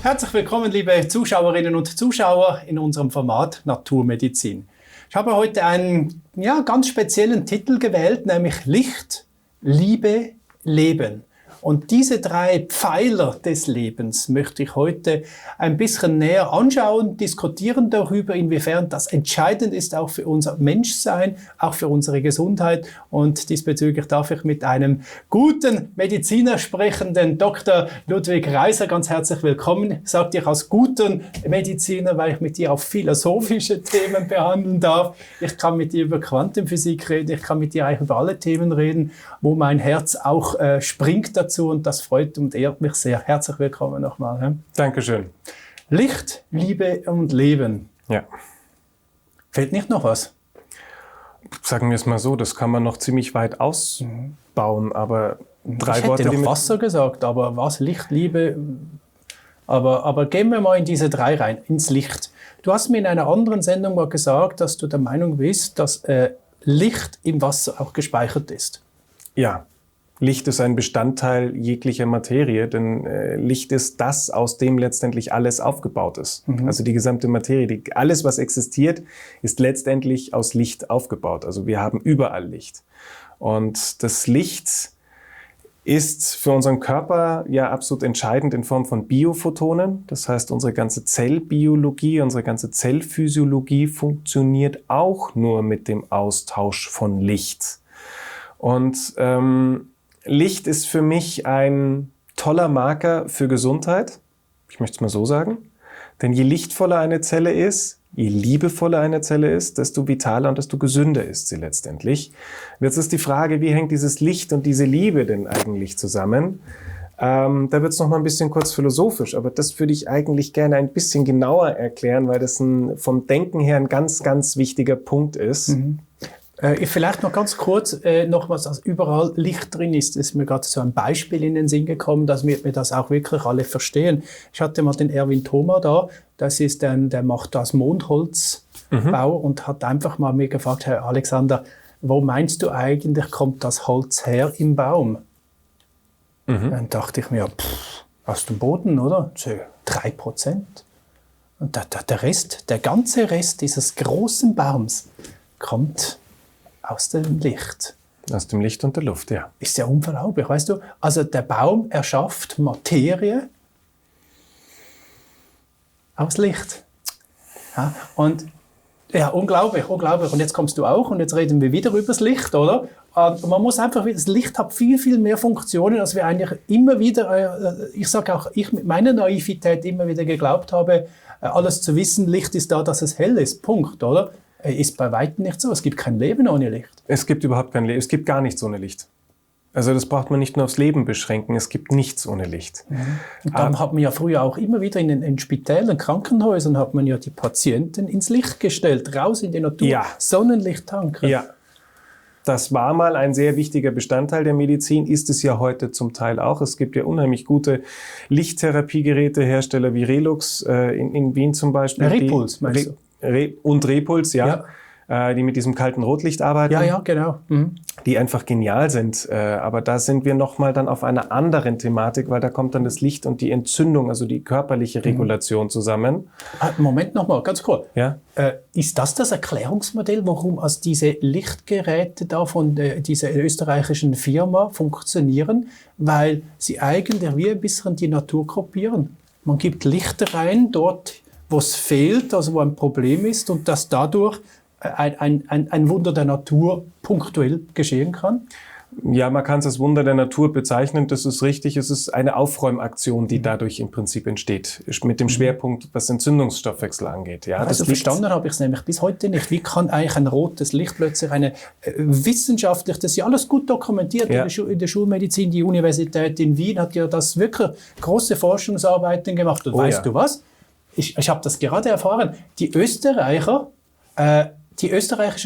Herzlich willkommen, liebe Zuschauerinnen und Zuschauer, in unserem Format Naturmedizin. Ich habe heute einen ganz speziellen Titel gewählt, nämlich Licht, Liebe, Leben. Und diese 3 Pfeiler des Lebens möchte ich heute ein bisschen näher anschauen, diskutieren darüber, inwiefern das entscheidend ist, auch für unser Menschsein, auch für unsere Gesundheit. Und diesbezüglich darf ich mit einem guten Mediziner sprechen, den Dr. Ludwig Reiser. Ganz herzlich willkommen. Ich sage dir als guten Mediziner, weil ich mit dir auch philosophische Themen behandeln darf. Ich kann mit dir über Quantenphysik reden, ich kann mit dir eigentlich über alle Themen reden, wo mein Herz auch springt dazu. Und das freut und ehrt mich sehr. Herzlich willkommen nochmal. Dankeschön. Licht, Liebe und Leben. Ja. Fehlt nicht noch was? Sagen wir es mal so, das kann man noch ziemlich weit ausbauen, aber 3 ich Worte... Ich hätte noch Wasser gesagt, aber was? Licht, Liebe... Aber gehen wir mal in diese 3 rein, ins Licht. Du hast mir in einer anderen Sendung mal gesagt, dass du der Meinung bist, dass Licht im Wasser auch gespeichert ist. Ja. Licht ist ein Bestandteil jeglicher Materie, denn Licht ist das, aus dem letztendlich alles aufgebaut ist. Also die gesamte Materie, alles, was existiert, ist letztendlich aus Licht aufgebaut. Also wir haben überall Licht. Und das Licht ist für unseren Körper ja absolut entscheidend in Form von Biophotonen. Das heißt, unsere ganze Zellbiologie, unsere ganze Zellphysiologie funktioniert auch nur mit dem Austausch von Licht. Und Licht ist für mich ein toller Marker für Gesundheit. Ich möchte es mal so sagen. Denn je lichtvoller eine Zelle ist, je liebevoller eine Zelle ist, desto vitaler und desto gesünder ist sie letztendlich. Und jetzt ist die Frage, wie hängt dieses Licht und diese Liebe denn eigentlich zusammen? Da wird es noch mal ein bisschen kurz philosophisch, aber das würde ich eigentlich gerne ein bisschen genauer erklären, weil das vom Denken her ein ganz, ganz wichtiger Punkt ist. Vielleicht noch ganz kurz, noch was, dass überall Licht drin ist. Es ist mir gerade so ein Beispiel in den Sinn gekommen, dass wir das auch wirklich alle verstehen. Ich hatte mal den Erwin Thoma da, der macht das Mondholzbau und hat einfach mal mir gefragt, Herr Alexander, wo meinst du eigentlich, kommt das Holz her im Baum? Dann dachte ich mir, aus dem Boden, oder? So 3%. Und der ganze Rest dieses großen Baums kommt aus dem Licht. Aus dem Licht und der Luft, ja. Ist ja unglaublich, weißt du? Also der Baum erschafft Materie aus Licht. Ja, und ja, unglaublich, unglaublich. Und jetzt kommst du auch und jetzt reden wir wieder über das Licht, oder? Und man muss einfach, das Licht hat viel, viel mehr Funktionen, als wir eigentlich immer wieder, ich sage auch, ich mit meiner Naivität immer wieder geglaubt habe, alles zu wissen, Licht ist da, dass es hell ist, Punkt, oder? Ist bei weitem nicht so. Es gibt kein Leben ohne Licht. Es gibt überhaupt kein Leben. Es gibt gar nichts ohne Licht. Also das braucht man nicht nur aufs Leben beschränken. Es gibt nichts ohne Licht. Und dann hat man ja früher auch immer wieder in den Spitälern, Krankenhäusern, hat man ja die Patienten ins Licht gestellt, raus in die Natur, ja. Sonnenlicht tanken. Ja, das war mal ein sehr wichtiger Bestandteil der Medizin, ist es ja heute zum Teil auch. Es gibt ja unheimlich gute Lichttherapiegeräte, Hersteller wie Relux, in Wien zum Beispiel. Repuls, meinst du? Und Repuls, ja. Die mit diesem kalten Rotlicht arbeiten. Ja, genau. Die einfach genial sind. Aber da sind wir nochmal dann auf einer anderen Thematik, weil da kommt dann das Licht und die Entzündung, also die körperliche Regulation zusammen. Moment nochmal, ganz kurz. Ja? Ist das Erklärungsmodell, warum also diese Lichtgeräte da von dieser österreichischen Firma funktionieren? Weil sie eigentlich wie ein bisschen die Natur kopieren. Man gibt Licht rein, dort wo es fehlt, also wo ein Problem ist und dass dadurch ein Wunder der Natur punktuell geschehen kann? Ja, man kann es als Wunder der Natur bezeichnen, das ist richtig. Es ist eine Aufräumaktion, die dadurch im Prinzip entsteht, mit dem Schwerpunkt, was Entzündungsstoffwechsel angeht. Ja, also verstanden habe ich es nämlich bis heute nicht. Wie kann eigentlich ein rotes Licht plötzlich wissenschaftlich, das ist ja alles gut dokumentiert in der Schulmedizin, die Universität in Wien hat ja das wirklich große Forschungsarbeiten gemacht. Und weißt du was? Ich habe das gerade erfahren. Die österreichischen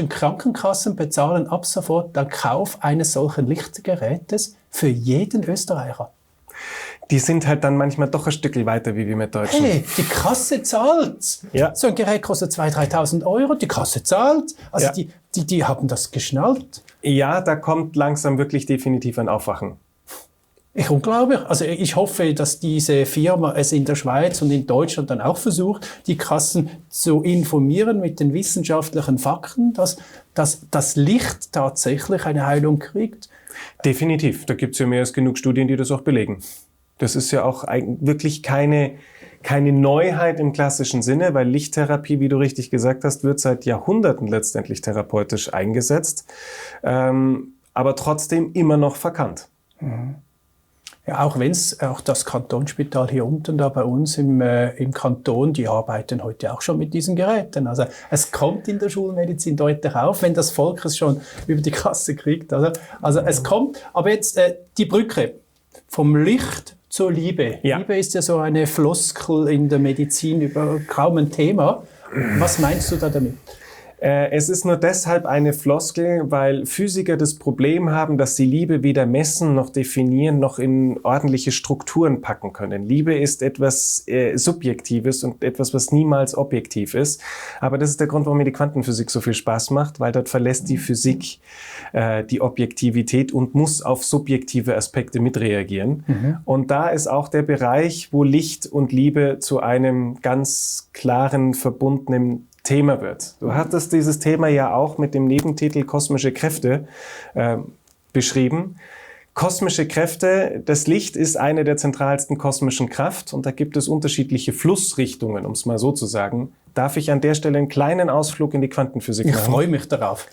Krankenkassen bezahlen ab sofort den Kauf eines solchen Lichtgerätes für jeden Österreicher. Die sind halt dann manchmal doch ein Stückchen weiter wie wir mit Deutschen. Hey, die Kasse zahlt. Ja. So ein Gerät kostet 2.000, 3.000 Euro, die Kasse zahlt. Also ja. Die haben das geschnallt. Ja, da kommt langsam wirklich definitiv ein Aufwachen. Unglaublich. Also ich hoffe, dass diese Firma es in der Schweiz und in Deutschland dann auch versucht, die Kassen zu informieren mit den wissenschaftlichen Fakten, dass das Licht tatsächlich eine Heilung kriegt. Definitiv. Da gibt es ja mehr als genug Studien, die das auch belegen. Das ist ja auch wirklich keine Neuheit im klassischen Sinne, weil Lichttherapie, wie du richtig gesagt hast, wird seit Jahrhunderten letztendlich therapeutisch eingesetzt, aber trotzdem immer noch verkannt. Mhm. Ja, auch das Kantonsspital hier unten da bei uns im Kanton, die arbeiten heute auch schon mit diesen Geräten. Also es kommt in der Schulmedizin deutlich auf, wenn das Volk es schon über die Kasse kriegt. Also es kommt, aber jetzt die Brücke vom Licht zur Liebe. Ja. Liebe ist ja so eine Floskel in der Medizin, kaum ein Thema. Was meinst du da damit? Es ist nur deshalb eine Floskel, weil Physiker das Problem haben, dass sie Liebe weder messen noch definieren noch in ordentliche Strukturen packen können. Liebe ist etwas Subjektives und etwas, was niemals objektiv ist. Aber das ist der Grund, warum mir die Quantenphysik so viel Spaß macht, weil dort verlässt die Physik die Objektivität und muss auf subjektive Aspekte mitreagieren. Mhm. Und da ist auch der Bereich, wo Licht und Liebe zu einem ganz klaren, verbundenen Thema wird. Du hattest dieses Thema ja auch mit dem Nebentitel Kosmische Kräfte beschrieben. Kosmische Kräfte, das Licht ist eine der zentralsten kosmischen Kraft und da gibt es unterschiedliche Flussrichtungen, um es mal so zu sagen. Darf ich an der Stelle einen kleinen Ausflug in die Quantenphysik machen? Ich freue mich darauf.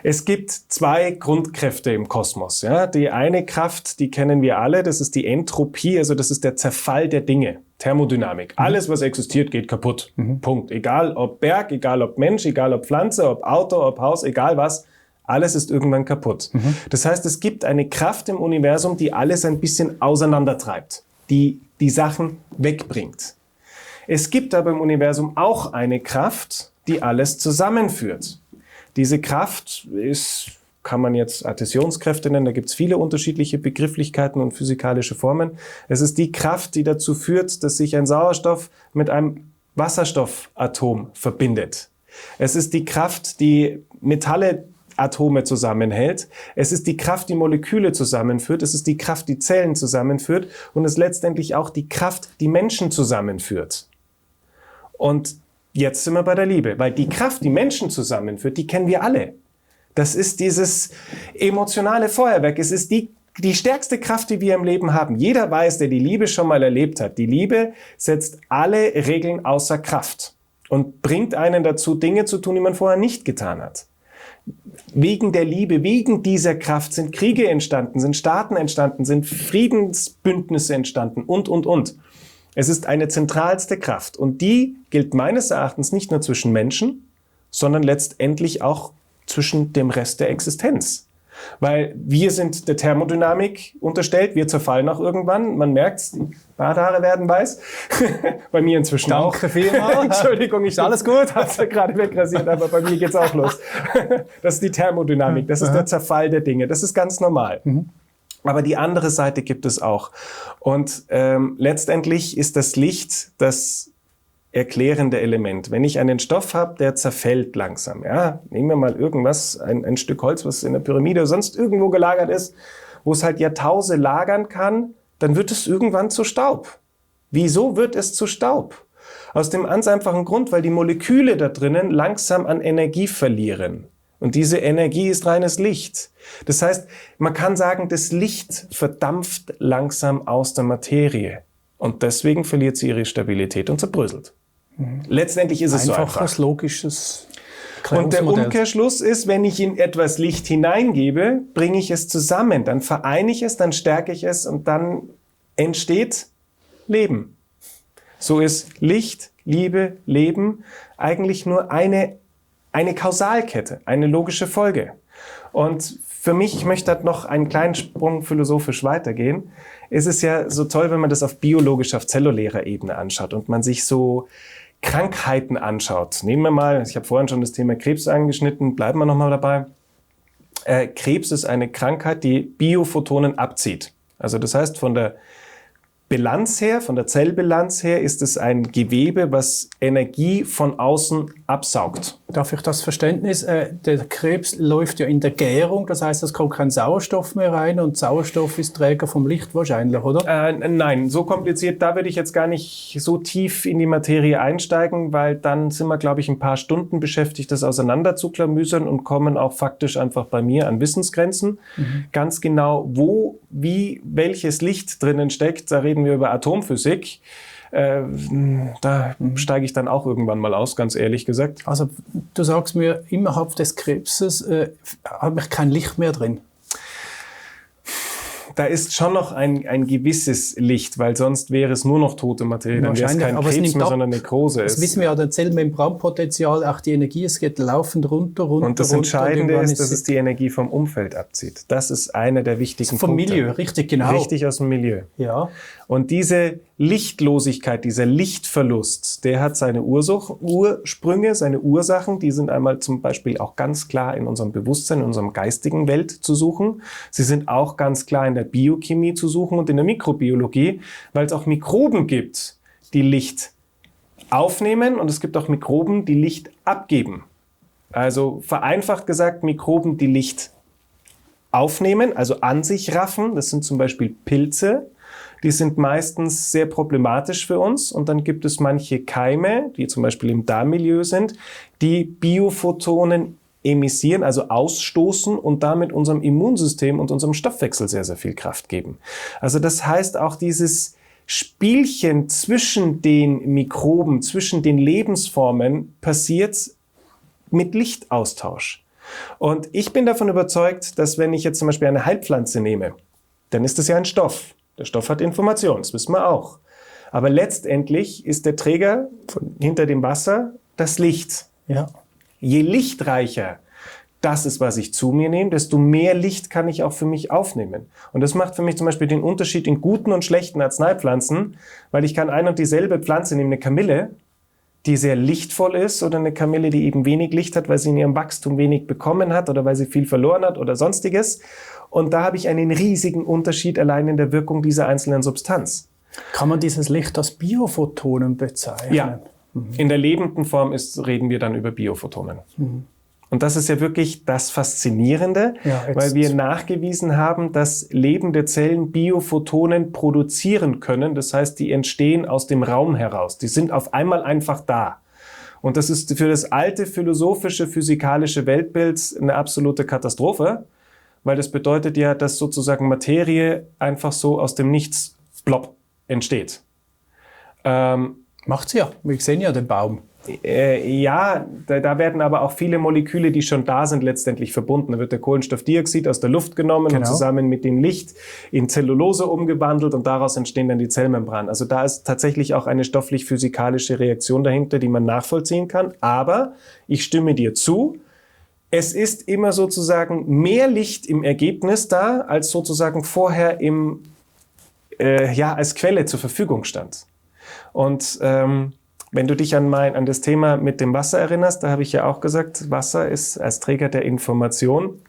Es gibt zwei Grundkräfte im Kosmos. Ja? Die eine Kraft, die kennen wir alle, das ist die Entropie, also das ist der Zerfall der Dinge, Thermodynamik. Alles, was existiert, geht kaputt. Punkt. Egal ob Berg, egal ob Mensch, egal ob Pflanze, ob Auto, ob Haus, egal was, alles ist irgendwann kaputt. Das heißt, es gibt eine Kraft im Universum, die alles ein bisschen auseinandertreibt, die die Sachen wegbringt. Es gibt aber im Universum auch eine Kraft, die alles zusammenführt. Diese Kraft kann man jetzt Adhäsionskräfte nennen, da gibt es viele unterschiedliche Begrifflichkeiten und physikalische Formen. Es ist die Kraft, die dazu führt, dass sich ein Sauerstoff mit einem Wasserstoffatom verbindet. Es ist die Kraft, die Atome zusammenhält. Es ist die Kraft, die Moleküle zusammenführt. Es ist die Kraft, die Zellen zusammenführt. Und es ist letztendlich auch die Kraft, die Menschen zusammenführt. Und jetzt sind wir bei der Liebe, weil die Kraft, die Menschen zusammenführt, die kennen wir alle. Das ist dieses emotionale Feuerwerk. Es ist die stärkste Kraft, die wir im Leben haben. Jeder weiß, der die Liebe schon mal erlebt hat. Die Liebe setzt alle Regeln außer Kraft und bringt einen dazu, Dinge zu tun, die man vorher nicht getan hat. Wegen der Liebe, wegen dieser Kraft sind Kriege entstanden, sind Staaten entstanden, sind Friedensbündnisse entstanden und. Es ist eine zentralste Kraft und die gilt meines Erachtens nicht nur zwischen Menschen, sondern letztendlich auch zwischen dem Rest der Existenz. Weil wir sind der Thermodynamik unterstellt, wir zerfallen auch irgendwann. Man merkt's, die Barthaare werden weiß. Bei mir inzwischen Danke auch. Danke vielmals. Entschuldigung, ist alles gut? Hat's ja gerade wegrasiert, aber bei mir geht's auch los. Das ist die Thermodynamik, das ist der Zerfall der Dinge, das ist ganz normal. Aber die andere Seite gibt es auch. Und letztendlich ist das Licht das erklärende Element. Wenn ich einen Stoff habe, der zerfällt langsam. Ja, nehmen wir mal irgendwas, ein Stück Holz, was in der Pyramide oder sonst irgendwo gelagert ist, wo es halt Jahrtausende lagern kann, dann wird es irgendwann zu Staub. Wieso wird es zu Staub? Aus dem ganz einfachen Grund, weil die Moleküle da drinnen langsam an Energie verlieren. Und diese Energie ist reines Licht. Das heißt, man kann sagen, das Licht verdampft langsam aus der Materie. Und deswegen verliert sie ihre Stabilität und zerbröselt. Letztendlich ist es so einfach. Einfaches, logisches Und der Umkehrschluss ist, wenn ich in etwas Licht hineingebe, bringe ich es zusammen. Dann vereine ich es, dann stärke ich es und dann entsteht Leben. So ist Licht, Liebe, Leben eigentlich nur eine Kausalkette, eine logische Folge. Und für mich, ich möchte noch einen kleinen Sprung philosophisch weitergehen, ist es ja so toll, wenn man das auf biologischer, auf zellulärer Ebene anschaut und man sich so Krankheiten anschaut. Nehmen wir mal, ich habe vorhin schon das Thema Krebs angeschnitten, bleiben wir nochmal dabei. Krebs ist eine Krankheit, die Biophotonen abzieht. Also das heißt, von der Bilanz her, von der Zellbilanz her, ist es ein Gewebe, was Energie von außen absaugt. Darf ich das Verständnis, der Krebs läuft ja in der Gärung, das heißt, es kommt kein Sauerstoff mehr rein und Sauerstoff ist Träger vom Licht wahrscheinlich, oder? Nein, so kompliziert, da würde ich jetzt gar nicht so tief in die Materie einsteigen, weil dann sind wir, glaube ich, ein paar Stunden beschäftigt, das auseinander zu klamüsern und kommen auch faktisch einfach bei mir an Wissensgrenzen. Ganz genau, wo, wie, welches Licht drinnen steckt, da reden wir über Atomphysik. Da steige ich dann auch irgendwann mal aus, ganz ehrlich gesagt. Also du sagst mir, innerhalb des Krebses habe ich kein Licht mehr drin. Da ist schon noch ein gewisses Licht, weil sonst wäre es nur noch tote Materie. Dann wäre es kein Krebs mehr, sondern Nekrose. Das wissen wir ja, der Zellmembranpotenzial, auch die Energie, es geht laufend runter. Und das Entscheidende ist, dass es die Energie vom Umfeld abzieht. Das ist einer der wichtigen Punkte. Vom Milieu, richtig, genau. Richtig aus dem Milieu. Ja. Und diese Lichtlosigkeit, dieser Lichtverlust, der hat seine Ursprünge, seine Ursachen, die sind einmal zum Beispiel auch ganz klar in unserem Bewusstsein, in unserem geistigen Welt zu suchen. Sie sind auch ganz klar in der Biochemie zu suchen und in der Mikrobiologie, weil es auch Mikroben gibt, die Licht aufnehmen und es gibt auch Mikroben, die Licht abgeben. Also vereinfacht gesagt, Mikroben, die Licht aufnehmen, also an sich raffen, das sind zum Beispiel Pilze. Die sind meistens sehr problematisch für uns. Und dann gibt es manche Keime, die zum Beispiel im Darmmilieu sind, die Biophotonen emissieren, also ausstoßen und damit unserem Immunsystem und unserem Stoffwechsel sehr, sehr viel Kraft geben. Also das heißt auch dieses Spielchen zwischen den Mikroben, zwischen den Lebensformen passiert mit Lichtaustausch. Und ich bin davon überzeugt, dass wenn ich jetzt zum Beispiel eine Heilpflanze nehme, dann ist das ja ein Stoff. Der Stoff hat Information, das wissen wir auch. Aber letztendlich ist der Träger hinter dem Wasser das Licht. Ja. Je lichtreicher das ist, was ich zu mir nehme, desto mehr Licht kann ich auch für mich aufnehmen. Und das macht für mich zum Beispiel den Unterschied in guten und schlechten Arzneipflanzen, weil ich kann ein und dieselbe Pflanze nehmen, eine Kamille, die sehr lichtvoll ist, oder eine Kamille, die eben wenig Licht hat, weil sie in ihrem Wachstum wenig bekommen hat oder weil sie viel verloren hat oder sonstiges. Und da habe ich einen riesigen Unterschied allein in der Wirkung dieser einzelnen Substanz. Kann man dieses Licht als Biophotonen bezeichnen? Ja, in der lebenden Form reden wir dann über Biophotonen. Und das ist ja wirklich das Faszinierende, weil wir nachgewiesen haben, dass lebende Zellen Biophotonen produzieren können. Das heißt, die entstehen aus dem Raum heraus. Die sind auf einmal einfach da. Und das ist für das alte philosophische, physikalische Weltbild eine absolute Katastrophe, weil das bedeutet ja, dass sozusagen Materie einfach so aus dem Nichts plopp entsteht. Macht's ja. Wir sehen ja den Baum. Ja, da werden aber auch viele Moleküle, die schon da sind, letztendlich verbunden. Da wird der Kohlenstoffdioxid aus der Luft genommen und zusammen mit dem Licht in Zellulose umgewandelt und daraus entstehen dann die Zellmembranen. Also da ist tatsächlich auch eine stofflich-physikalische Reaktion dahinter, die man nachvollziehen kann. Aber ich stimme dir zu, es ist immer sozusagen mehr Licht im Ergebnis da, als sozusagen vorher als Quelle zur Verfügung stand. Und wenn du dich an das Thema mit dem Wasser erinnerst, da habe ich ja auch gesagt, Wasser ist als Träger der Information.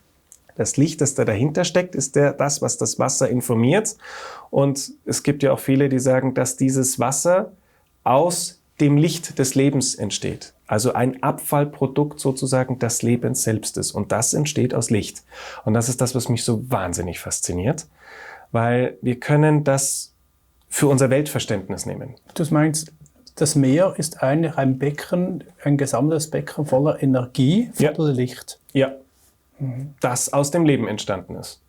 Das Licht, das da dahinter steckt, ist das, was das Wasser informiert. Und es gibt ja auch viele, die sagen, dass dieses Wasser aus dem Licht des Lebens entsteht. Also ein Abfallprodukt sozusagen des Lebens selbst ist. Und das entsteht aus Licht. Und das ist das, was mich so wahnsinnig fasziniert, weil wir können das für unser Weltverständnis nehmen. Du meinst, das Meer ist eigentlich ein Becken, ein gesammeltes Becken voller Energie oder Licht? Ja, das aus dem Leben entstanden ist.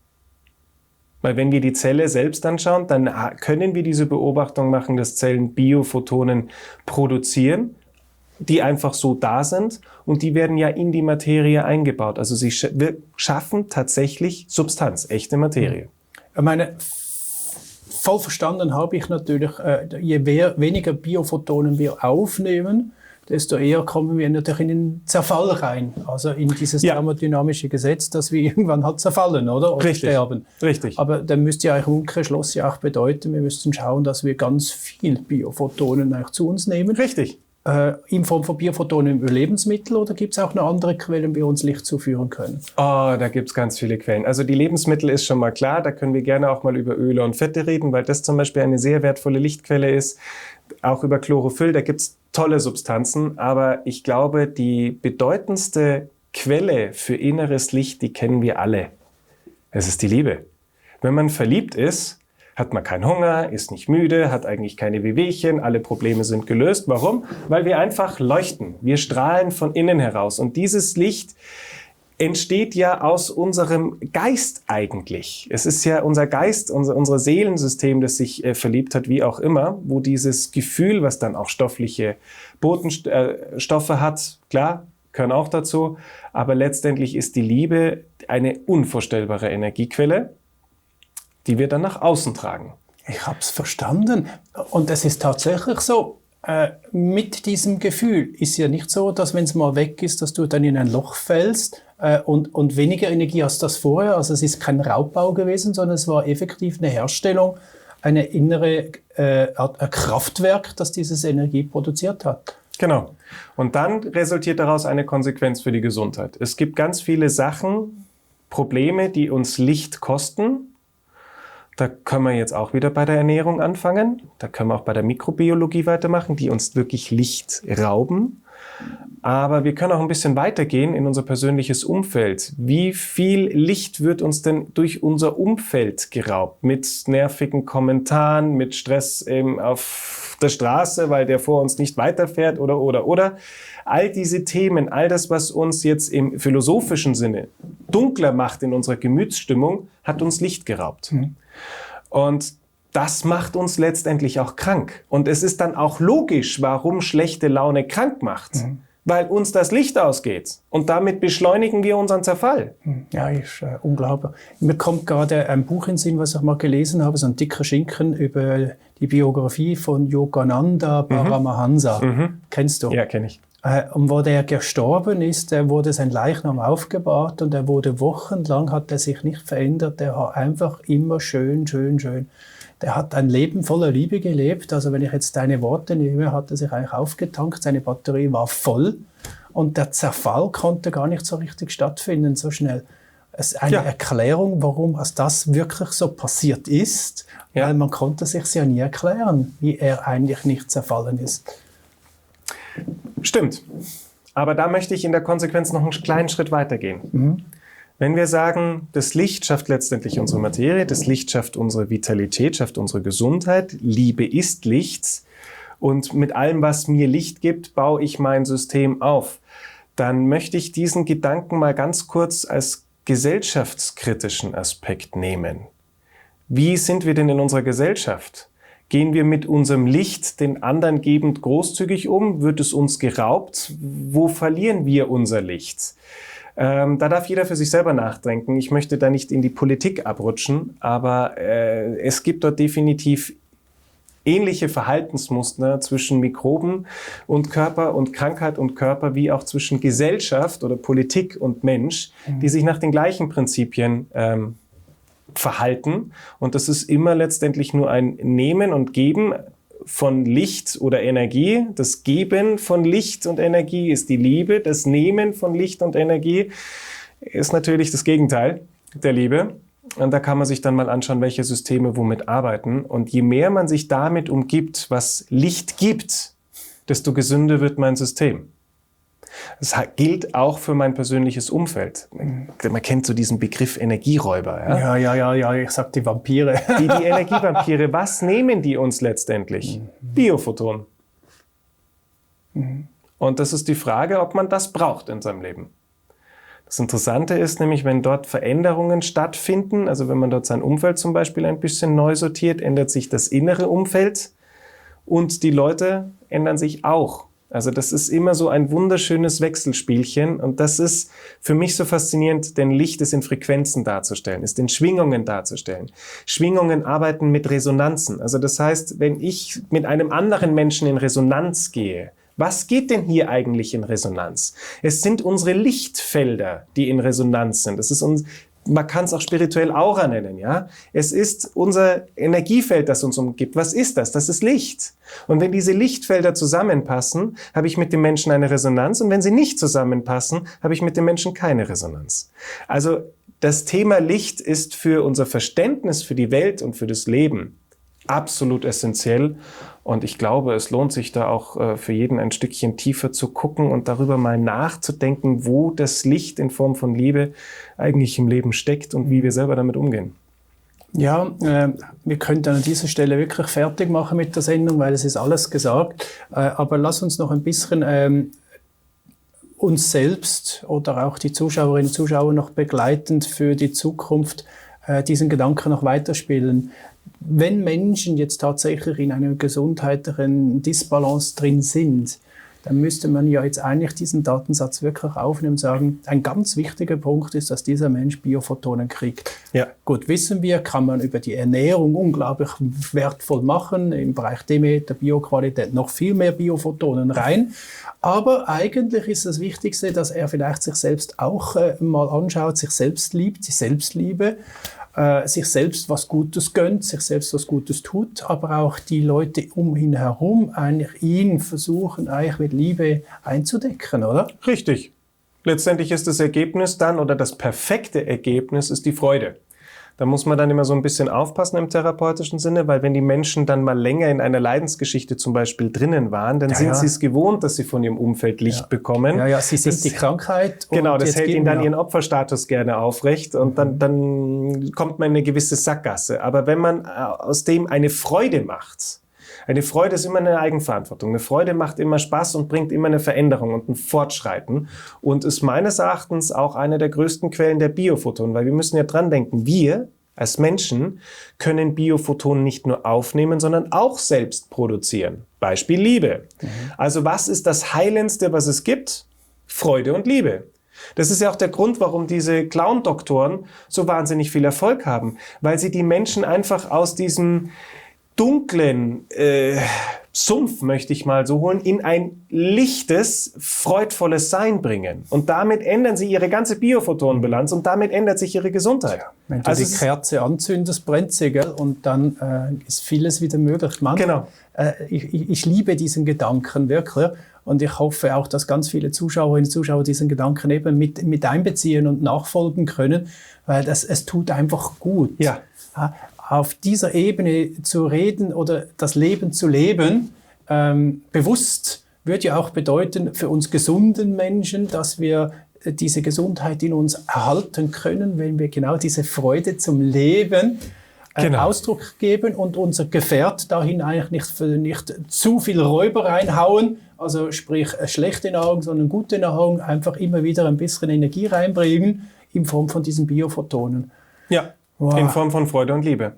Weil wenn wir die Zelle selbst anschauen, dann können wir diese Beobachtung machen, dass Zellen Biophotonen produzieren, die einfach so da sind und die werden ja in die Materie eingebaut. Also wir schaffen tatsächlich Substanz, echte Materie. Ich meine, voll verstanden habe ich natürlich, je weniger Biophotonen wir aufnehmen, desto eher kommen wir natürlich in den Zerfall rein. Also in dieses thermodynamische Gesetz, dass wir irgendwann halt zerfallen, oder? Oder sterben. Richtig. Aber dann müsste ja im Umkehrschluss ja auch bedeuten, wir müssten schauen, dass wir ganz viel Biophotonen auch zu uns nehmen. Richtig. in Form von Biophotonen über Lebensmittel oder gibt es auch noch andere Quellen, wie wir uns Licht zuführen können? Oh, da gibt es ganz viele Quellen. Also die Lebensmittel ist schon mal klar, da können wir gerne auch mal über Öle und Fette reden, weil das zum Beispiel eine sehr wertvolle Lichtquelle ist. Auch über Chlorophyll, da gibt es tolle Substanzen, aber ich glaube, die bedeutendste Quelle für inneres Licht, die kennen wir alle. Es ist die Liebe. Wenn man verliebt ist, hat man keinen Hunger, ist nicht müde, hat eigentlich keine Wehwehchen, alle Probleme sind gelöst. Warum? Weil wir einfach leuchten. Wir strahlen von innen heraus. Und dieses Licht entsteht ja aus unserem Geist eigentlich. Es ist ja unser Geist, unser Seelensystem, das sich verliebt hat, wie auch immer, wo dieses Gefühl, was dann auch stoffliche Botenstoffe hat, klar, gehören auch dazu, aber letztendlich ist die Liebe eine unvorstellbare Energiequelle, die wir dann nach außen tragen. Ich habe es verstanden. Und es ist tatsächlich so, mit diesem Gefühl ist ja nicht so, dass wenn es mal weg ist, dass du dann in ein Loch fällst und weniger Energie als das vorher. Also es ist kein Raubbau gewesen, sondern es war effektiv eine Herstellung, eine innere ein Kraftwerk, das dieses Energie produziert hat. Genau. Und dann resultiert daraus eine Konsequenz für die Gesundheit. Es gibt ganz viele Sachen, Probleme, die uns Licht kosten. Da können wir jetzt auch wieder bei der Ernährung anfangen. Da können wir auch bei der Mikrobiologie weitermachen, die uns wirklich Licht rauben. Aber wir können auch ein bisschen weitergehen in unser persönliches Umfeld. Wie viel Licht wird uns denn durch unser Umfeld geraubt? Mit nervigen Kommentaren, mit Stress auf der Straße, weil der vor uns nicht weiterfährt oder. All diese Themen, all das, was uns jetzt im philosophischen Sinne dunkler macht in unserer Gemütsstimmung, hat uns Licht geraubt. Mhm. Und das macht uns letztendlich auch krank. Und es ist dann auch logisch, warum schlechte Laune krank macht. Mhm. Weil uns das Licht ausgeht. Und damit beschleunigen wir unseren Zerfall. Ja, ist unglaublich. Mir kommt gerade ein Buch in den Sinn, was ich mal gelesen habe, so ein dicker Schinken über die Biografie von Yogananda Paramahansa. Mhm. Kennst du? Ja, kenne ich. Und wo der gestorben ist, wurde sein Leichnam aufgebahrt und er wurde wochenlang, hat er sich nicht verändert. Der hat einfach immer schön. Der hat ein Leben voller Liebe gelebt. Also wenn ich jetzt deine Worte nehme, hat er sich eigentlich aufgetankt, seine Batterie war voll und der Zerfall konnte gar nicht so richtig stattfinden, so schnell. Es ist eine Erklärung, warum das wirklich so passiert ist, weil man konnte sich ja nie erklären, wie er eigentlich nicht zerfallen ist. Stimmt. Aber da möchte ich in der Konsequenz noch einen kleinen Schritt weitergehen. Mhm. Wenn wir sagen, das Licht schafft letztendlich unsere Materie, das Licht schafft unsere Vitalität, schafft unsere Gesundheit, Liebe ist Licht und mit allem, was mir Licht gibt, baue ich mein System auf, dann möchte ich diesen Gedanken mal ganz kurz als gesellschaftskritischen Aspekt nehmen. Wie sind wir denn in unserer Gesellschaft? Gehen wir mit unserem Licht den anderen gebend großzügig um? Wird es uns geraubt? Wo verlieren wir unser Licht? Da darf jeder für sich selber nachdenken. Ich möchte da nicht in die Politik abrutschen, aber es gibt dort definitiv ähnliche Verhaltensmuster zwischen Mikroben und Körper und Krankheit und Körper, wie auch zwischen Gesellschaft oder Politik und Mensch, die sich nach den gleichen Prinzipien verhalten. Und das ist immer letztendlich nur ein Nehmen und Geben von Licht oder Energie. Das Geben von Licht und Energie ist die Liebe. Das Nehmen von Licht und Energie ist natürlich das Gegenteil der Liebe. Und da kann man sich dann mal anschauen, welche Systeme womit arbeiten. Und je mehr man sich damit umgibt, was Licht gibt, desto gesünder wird mein System. Das gilt auch für mein persönliches Umfeld. Man kennt so diesen Begriff Energieräuber. Ja, ich sag die Vampire. Die Energievampire, was nehmen die uns letztendlich? Biophotonen. Und das ist die Frage, ob man das braucht in seinem Leben. Das Interessante ist nämlich, wenn dort Veränderungen stattfinden, also wenn man dort sein Umfeld zum Beispiel ein bisschen neu sortiert, ändert sich das innere Umfeld und die Leute ändern sich auch. Also das ist immer so ein wunderschönes Wechselspielchen und das ist für mich so faszinierend, denn Licht ist in Frequenzen darzustellen, ist in Schwingungen darzustellen. Schwingungen arbeiten mit Resonanzen. Also das heißt, wenn ich mit einem anderen Menschen in Resonanz gehe, was geht denn hier eigentlich in Resonanz? Es sind unsere Lichtfelder, die in Resonanz sind. Es ist man kann es auch spirituell Aura nennen, ja. Es ist unser Energiefeld, das uns umgibt. Was ist das? Das ist Licht. Und wenn diese Lichtfelder zusammenpassen, habe ich mit dem Menschen eine Resonanz. Und wenn sie nicht zusammenpassen, habe ich mit dem Menschen keine Resonanz. Also das Thema Licht ist für unser Verständnis für die Welt und für das Leben absolut essentiell. Und ich glaube, es lohnt sich da auch für jeden ein Stückchen tiefer zu gucken und darüber mal nachzudenken, wo das Licht in Form von Liebe eigentlich im Leben steckt und wie wir selber damit umgehen. Ja, wir könnten an dieser Stelle wirklich fertig machen mit der Sendung, weil es ist alles gesagt. Aber lass uns noch ein bisschen uns selbst oder auch die Zuschauerinnen und Zuschauer noch begleitend für die Zukunft diesen Gedanken noch weiterspielen. Wenn Menschen jetzt tatsächlich in einer gesundheitlichen Disbalance drin sind, dann müsste man ja jetzt eigentlich diesen Datensatz wirklich aufnehmen und sagen, ein ganz wichtiger Punkt ist, dass dieser Mensch Biophotonen kriegt. Ja. Gut, wissen wir, kann man über die Ernährung unglaublich wertvoll machen, im Bereich Demeter, Bioqualität noch viel mehr Biophotonen rein. Aber eigentlich ist das Wichtigste, dass er vielleicht sich selbst auch mal anschaut, sich selbst liebt, die Selbstliebe, sich selbst was Gutes gönnt, sich selbst was Gutes tut, aber auch die Leute um ihn herum eigentlich ihn versuchen, eigentlich mit Liebe einzudecken, oder? Richtig. Letztendlich ist das Ergebnis dann, oder das perfekte Ergebnis ist die Freude. Da muss man dann immer so ein bisschen aufpassen im therapeutischen Sinne, weil wenn die Menschen dann mal länger in einer Leidensgeschichte zum Beispiel drinnen waren, dann sind sie es gewohnt, dass sie von ihrem Umfeld Licht bekommen. Ja, sie sind die Krankheit. Genau, das hält ihnen dann ihren Opferstatus gerne aufrecht und dann kommt man in eine gewisse Sackgasse. Aber wenn man aus dem eine Freude macht, eine Freude ist immer eine Eigenverantwortung. Eine Freude macht immer Spaß und bringt immer eine Veränderung und ein Fortschreiten und ist meines Erachtens auch eine der größten Quellen der Biophotonen, weil wir müssen ja dran denken, wir als Menschen können Biophotonen nicht nur aufnehmen, sondern auch selbst produzieren. Beispiel Liebe. Also was ist das Heilendste, was es gibt? Freude und Liebe. Das ist ja auch der Grund, warum diese Clown-Doktoren so wahnsinnig viel Erfolg haben, weil sie die Menschen einfach aus diesem dunklen Sumpf, möchte ich mal so holen, in ein lichtes, freudvolles Sein bringen. Und damit ändern sie ihre ganze Biophotonenbilanz und damit ändert sich ihre Gesundheit. Ja, wenn du die Kerze anzündest, brennt sie, gell? Und dann ist vieles wieder möglich. Genau. Ich liebe diesen Gedanken wirklich. Und ich hoffe auch, dass ganz viele Zuschauerinnen und Zuschauer diesen Gedanken eben mit einbeziehen und nachfolgen können, weil es tut einfach gut. Ja. Auf dieser Ebene zu reden oder das Leben zu leben, bewusst, würde ja auch bedeuten für uns gesunden Menschen, dass wir diese Gesundheit in uns erhalten können, wenn wir genau diese Freude zum Leben Ausdruck geben und unser Gefährt dahin eigentlich nicht zu viel Räuber reinhauen, also sprich schlechte Nahrung, sondern gute Nahrung, einfach immer wieder ein bisschen Energie reinbringen in Form von diesen Biophotonen. Ja. Wow. In Form von Freude und Liebe.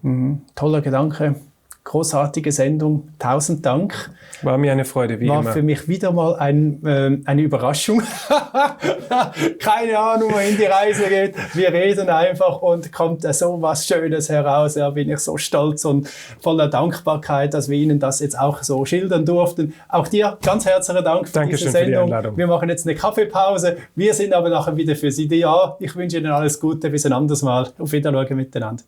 Toller Gedanke. Großartige Sendung. 1000 Dank. War mir eine Freude, wie immer. War für mich wieder mal eine Überraschung. Keine Ahnung, wohin die Reise geht. Wir reden einfach und kommt so was Schönes heraus. Ja, bin ich so stolz und voller Dankbarkeit, dass wir Ihnen das jetzt auch so schildern durften. Auch dir ganz herzlichen Dank für diese Sendung. Für die Einladung. Wir machen jetzt eine Kaffeepause. Wir sind aber nachher wieder für Sie da. Ich wünsche Ihnen alles Gute. Bis ein anderes Mal. Auf Wiedersehen miteinander.